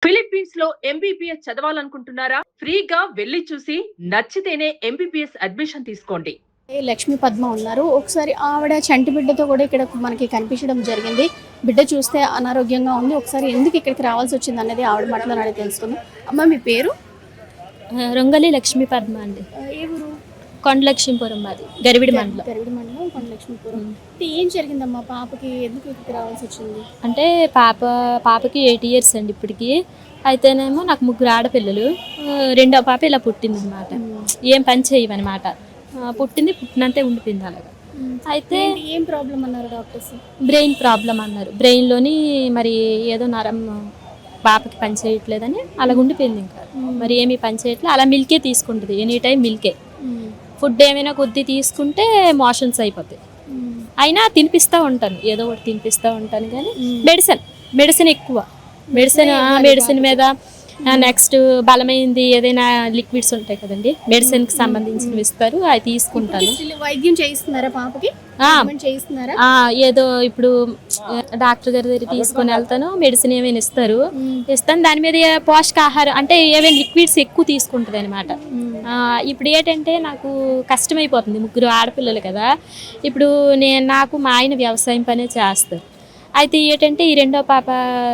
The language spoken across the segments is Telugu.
ఫిలిప్పీన్స్ లో ఎంబీబీఎస్ చదవాలనుకుంటున్నారా? ఫ్రీగా వెళ్లి చూసి నచ్చితేనే ఎంబీబీఎస్ అడ్మిషన్ తీసుకోండి. లక్ష్మీ పద్మ ఉన్నారు. ఒకసారి ఆవిడ చంటి బిడ్డతో కూడా ఇక్కడ మనకి కనిపించడం జరిగింది. బిడ్డ చూస్తే అనారోగ్యంగా ఉంది. ఒకసారి ఎందుకు ఇక్కడికి రావాల్సి వచ్చింది అనేది ఆవిడ మాటలో అడిగి తెలుసుకుందాం. అమ్మ మీ పేరు? రొంగలి లక్ష్మీ పద్మ అండి. ఏ ఊరు? కొండలక్ష్మీపురం మాది, గరివిడి మండలం. గరివిడి మండలం, కొండలక్ష్మీపురం. ఏం జరిగిందమ్మా పాపకి? ఎందుకు ఇక్కడికి రావాల్సి వచ్చింది? అంటే పాపకి 8 years అండి ఇప్పటికి. అయితేనేమో నాకు 3 ఆడపిల్లలు. రెండో పాప ఇలా పుట్టింది అనమాట. ఏం పని చేయమన్నమాట. పుట్టింది, పుట్టినంతే ఉండిపోయింది అలాగా. అయితే ఏం ప్రాబ్లం అన్నారు డాక్టర్స్? బ్రెయిన్ ప్రాబ్లం అన్నారు. బ్రెయిన్లోని మరి ఏదో నరం పాపకి పని చేయట్లేదని అలాగ ఉండిపోయింది. ఇంకా మరి ఏమీ పని చేయట్లేదు. అలా మిల్కే తీసుకుంటుంది, ఎనీ టైం మిల్కే. ఫుడ్ ఏమైనా కొద్ది తీసుకుంటే మోషన్స్ అయిపోతాయి. అయినా తినిపిస్తూ ఉంటాను, ఏదో ఒకటి తినిపిస్తూ ఉంటాను. కానీ మెడిసిన్ ఎక్కువ. మెడిసిన్ మీద నెక్స్ట్ బలమైంది ఏదైనా లిక్విడ్స్ ఉంటాయి కదండి, మెడిసిన్కి సంబంధించినవి ఇస్తారు, అవి తీసుకుంటాను. వైద్యం చేయిస్తున్నారా పాపకి? ఏదో ఇప్పుడు డాక్టర్ గారి దగ్గర తీసుకొని వెళ్తాను, మెడిసిన్ ఏమైనా ఇస్తాను. దాని మీద పోషకాహారం అంటే ఏమైనా లిక్విడ్స్ ఎక్కువ తీసుకుంటుంది అనమాట. ఇప్పుడు ఏంటంటే నాకు కష్టమైపోతుంది, 3 ఆడపిల్లలు కదా. ఇప్పుడు నాకు మా ఆయన వ్యవసాయం పనే చేస్తారు. అయితే ఏంటంటే ఈ రెండో పాప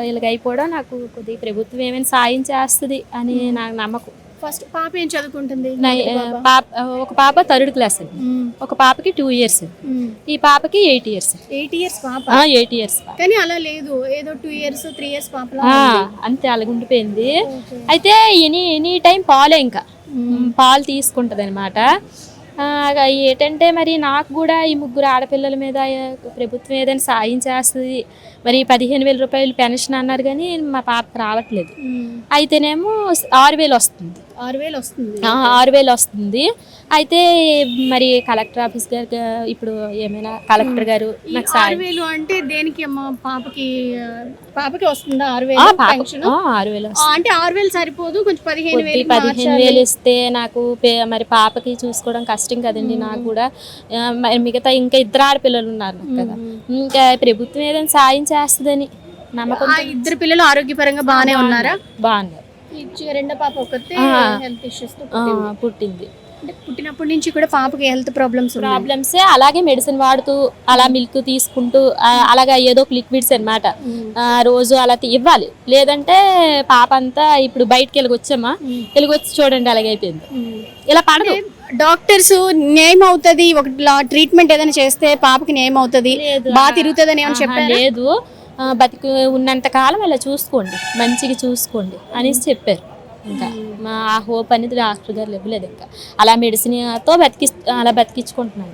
ఇలాగ అయిపోవడం నాకు కొద్దిగా ప్రభుత్వం ఏమైనా సాయం చేస్తుంది అని నాకు నమ్మకం. ఫస్ట్ పాప ఏం చదువుకుంటుంది? ఒక పాప 3rd class అండి, ఒక పాపకి 2 years, ఈ పాపకి 8 years. 8 years పాప? 8 years. కానీ అలా లేదు, ఏదో 2 years 3 years పాప అంతే అలాగ ఉండిపోయింది. అయితే ఎనీ టైం పాలే, ఇంకా పాలు తీసుకుంటది అనమాట. ఏంటంటే మరి నాకు కూడా ఈ 3 ఆడపిల్లల మీద ప్రభుత్వం ఏదైనా సాయం చేస్తుంది. మరి 15,000 రూపాయలు పెన్షన్ అన్నారు, కానీ మా పాపకు రావట్లేదు. అయితేనేమో 6,000 వస్తుంది. 6,000 వస్తుంది. అయితే మరి కలెక్టర్ ఆఫీస్ గారు ఇప్పుడు ఏమైనా కలెక్టర్ గారు నాకు 6,000 అంటే దేనికి అమ్మా? పాపకి వస్తుందా 6,000? 6,000 అంటే 6,000 సరిపోదు, కొంచెం 15,000 ఇస్తే నాకు మరి పాపకి చూసుకోవడం కష్టం కదండి. నాకు కూడా మిగతా ఇంకా 2 ఆడపిల్లలు ఉన్నారు కదా. ఇంకా ప్రభుత్వం ఏదైనా సాయం చేస్తుందని నమ్మకం. 2 పిల్లలు ఆరోగ్యపరంగా బాగానే ఉన్నారా? బాగున్నారు. రెండో పాప ఒకతే హెల్త్ ఇష్యూస్ పుట్టింది. అంటే పుట్టినప్పటి నుంచి కూడా పాపకి హెల్త్ ప్రాబ్లమ్స్ అలాగే మెడిసిన్ వాడుతూ అలా మిల్క్ తీసుకుంటూ అలాగా ఏదో లిక్విడ్స్ అనమాట రోజు అలా ఇవ్వాలి. లేదంటే పాప అంతా ఇప్పుడు బయటకి వెళ్ళగొచ్చి చూడండి అలాగైపోయింది. ఇలా పడదు. డాక్టర్స్ న్యాయం అవుతుంది, ఒక ట్రీట్మెంట్ ఏదైనా చేస్తే పాపకి న్యాయం అవుతుంది, బాగా తిరుగుతుంది అని చెప్పారు. లేదు, బతికి ఉన్నంత కాలం అలా చూసుకోండి, మంచిగా చూసుకోండి అనేసి చెప్పారు. ఇంకా మా హోప్ అనేది డాక్టర్ గారు ఇవ్వలేదు. ఇంకా అలా మెడిసిన్తో బతికించుకుంటున్నాను.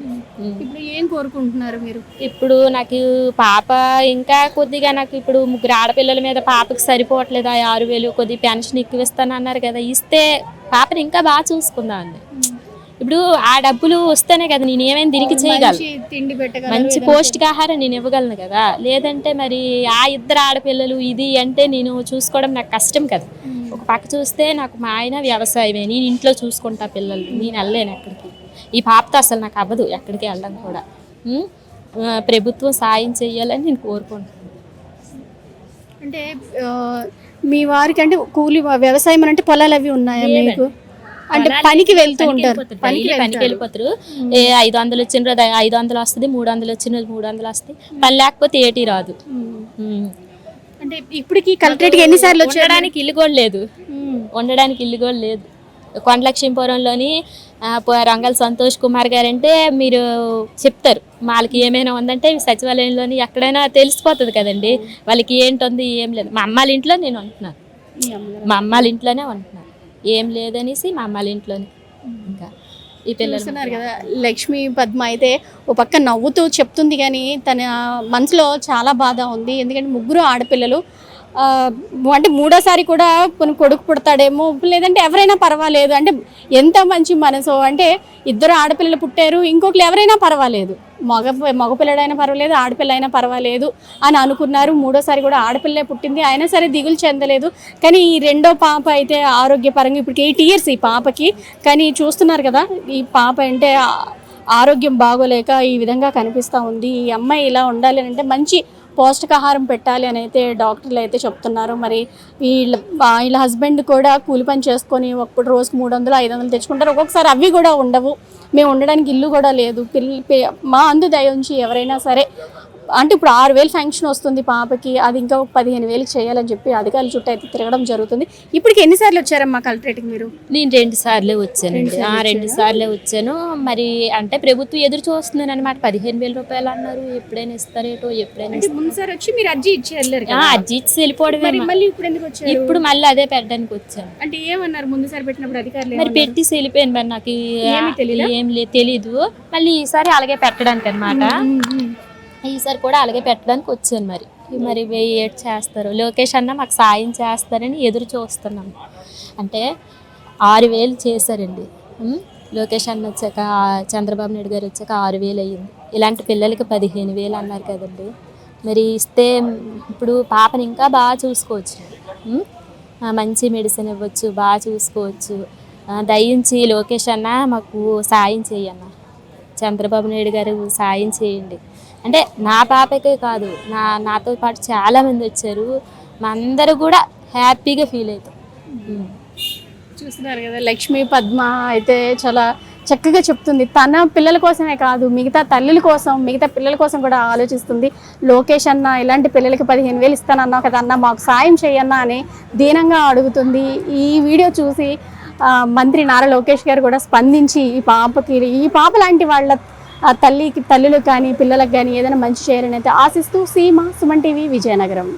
ఇప్పుడు ఏం కోరుకుంటున్నారు మీరు? ఇప్పుడు నాకు పాప ఇంకా కొద్దిగా నాకు ఇప్పుడు 3 ఆడపిల్లల మీద పాపకి సరిపోవట్లేదు. 6,000 కొద్దిగా పెన్షన్ ఎక్కువ ఇస్తాను అన్నారు కదా, ఇస్తే పాపని ఇంకా బాగా చూసుకుందామండి. ఇప్పుడు ఆ డబ్బులు వస్తేనే కదా నేను ఏమైనా తిరిగి చేయగలను, మంచి పౌష్టికాహారం నేను ఇవ్వగలను కదా. లేదంటే మరి 2 ఆడపిల్లలు ఇది అంటే నేను చూసుకోవడం నాకు కష్టం కదా. ఒక పక్క చూస్తే నాకు మా ఆయన వ్యవసాయమే, నేను ఇంట్లో చూసుకుంటా పిల్లలు, నేను వెళ్ళలేను ఎక్కడికి. ఈ పాపతో అసలు నాకు అవ్వదు ఎక్కడికి వెళ్ళడం కూడా. ప్రభుత్వం సాయం చేయాలని నేను కోరుకుంటున్నాను. అంటే మీ వారికి అంటే కూలి వ్యవసాయం అంటే పొలాలు అవి ఉన్నాయా మీకు? అంటే పనికి వెళ్తూ ఉంటారు, పనికి వెళ్ళిపోతారు. 500 వచ్చిన రోజు 500 వస్తుంది, 300 వచ్చిన రోజు 300 వస్తాయి. పని లేకపోతే ఏటీ రాదు. అంటే ఇప్పటికి కలెక్టరేట్ ఎన్నిసార్లు ఉండడానికి ఇల్లు కూడా లేదు. కొండలక్ష్మీపురంలోని రంగల్ సంతోష్ కుమార్ గారు అంటే మీరు చెప్తారు, వాళ్ళకి ఏమైనా ఉందంటే సచివాలయంలోని ఎక్కడైనా తెలిసిపోతుంది కదండి వాళ్ళకి ఏంటుంది. ఏం లేదు, మా అమ్మాళ్ళ ఇంట్లో నేను ఉంటున్నాను, మా అమ్మాళ్ళ ఇంట్లోనే ఉంటున్నాను. ఏం లేదనేసి మా అమ్మాళ్ళ ఇంట్లోనే. ఇంకా ఈ పిల్లలు కదా లక్ష్మీ పద్మ అయితే ఓ పక్క నవ్వుతూ చెప్తుంది, కానీ తన మనసులో చాలా బాధ ఉంది. ఎందుకంటే 3 ఆడపిల్లలు, అంటే 3వసారి కూడా కొడుకు పుడతాడేమో, లేదంటే ఎవరైనా పర్వాలేదు. అంటే ఎంత మంచి మనసు అంటే 2 ఆడపిల్లలు పుట్టారు, ఇంకొకరు ఎవరైనా పర్వాలేదు, మగపిల్లడైనా పర్వాలేదు, ఆడపిల్లైనా పర్వాలేదు అని అనుకున్నారు. 3వసారి కూడా ఆడపిల్లే పుట్టింది, అయినా సరే దిగులు చెందలేదు. కానీ ఈ రెండో పాప అయితే ఆరోగ్యపరంగా ఇప్పుడు 8 years ఈ పాపకి. కానీ చూస్తున్నారు కదా ఈ పాప అంటే ఆరోగ్యం బాగోలేక ఈ విధంగా కనిపిస్తూ ఉంది. ఈ అమ్మాయి ఇలా ఉండాలి అంటే మంచి పౌష్టికాహారం పెట్టాలి అని అయితే డాక్టర్లు అయితే చెప్తున్నారు. మరి వీళ్ళ హస్బెండ్ కూడా కూలి పని చేసుకొని ఒక్కడు రోజుకు 300-500 తెచ్చుకుంటారు. ఒక్కొక్కసారి అవి కూడా ఉండవు. మేము ఉండడానికి ఇల్లు కూడా లేదు. మా అందు దయ ఉంచి ఎవరైనా సరే అంటే ఇప్పుడు 6,000 ఫంక్షన్ వస్తుంది పాపకి, అది ఇంకా 15,000 చేయాలని చెప్పి అధికారుల చుట్టూ అయితే తిరగడం జరుగుతుంది. ఇప్పటికి ఎన్నిసార్లు వచ్చారమ్మా కలెక్టరేట్కి మీరు? నేను 2 సార్లే వచ్చానండి. 2 సార్లే వచ్చాను. మరి అంటే ప్రభుత్వం ఎదురు చూస్తున్నాను అనమాట. 15,000 రూపాయలు అన్నారు, ఎప్పుడైనా ఇస్తారేటో, ఎప్పుడైనా ముందుసారి వచ్చి మీరు అర్జీ ఇచ్చి వెళ్ళారు. అర్జీ ఇచ్చి వెళ్ళిపోవడమే. మళ్ళీ ఇప్పుడు ఎందుకు వచ్చారు? ఇప్పుడు మళ్ళీ అదే పెట్టడానికి వచ్చాను. అంటే ఏమన్నారు ముందుసారి పెట్టినప్పుడు అధికారులు? మరి పెట్టేసి వెళ్ళిపోయాను. మరి నాకు ఏం తెలీదు. మళ్ళీ ఈసారి అలాగే పెట్టడానికి అనమాట. ఈసారి కూడా అలాగే పెట్టడానికి వచ్చాను. మరి వెయిట్ చేస్తారు, లోకేష్ అన్న మాకు సాయం చేస్తారని ఎదురు చూస్తున్నాం. అంటే 6,000 చేశారండి. లోకేష్ అన్న వచ్చాక, చంద్రబాబు నాయుడు గారు వచ్చాక 6,000 అయ్యింది. ఇలాంటి పిల్లలకి 15,000 అన్నారు కదండి. మరి ఇస్తే ఇప్పుడు పాపని ఇంకా బాగా చూసుకోవచ్చు, మంచి మెడిసిన్ ఇవ్వచ్చు, బాగా చూసుకోవచ్చు. దయించి లోకేష్ అన్న మాకు సాయం చేయన్న, చంద్రబాబు నాయుడు గారు సాయం చేయండి. అంటే నా పాపకే కాదు, నాతో పాటు చాలామంది వచ్చారు. మా అందరూ కూడా హ్యాపీగా ఫీల్ అవుతాం. చూస్తున్నారు కదా, లక్ష్మి పద్మ అయితే చాలా చక్కగా చెప్తుంది. తన పిల్లల కోసమే కాదు, మిగతా తల్లుల కోసం, మిగతా పిల్లల కోసం కూడా ఆలోచిస్తుంది. లోకేష్ అన్న ఇలాంటి పిల్లలకి 15,000 ఇస్తానన్నావు కదా అన్న, మాకు సాయం చేయన్నా అని దీనంగా అడుగుతుంది. ఈ వీడియో చూసి మంత్రి నారా లోకేష్ గారు కూడా స్పందించి ఈ పాప లాంటి వాళ్ళ తల్లులకు కానీ పిల్లలకు కానీ ఏదైనా మంచి చేయాలని అయితే ఆశిస్తూ సీమ, సుమన్ టీవీ, విజయనగరం.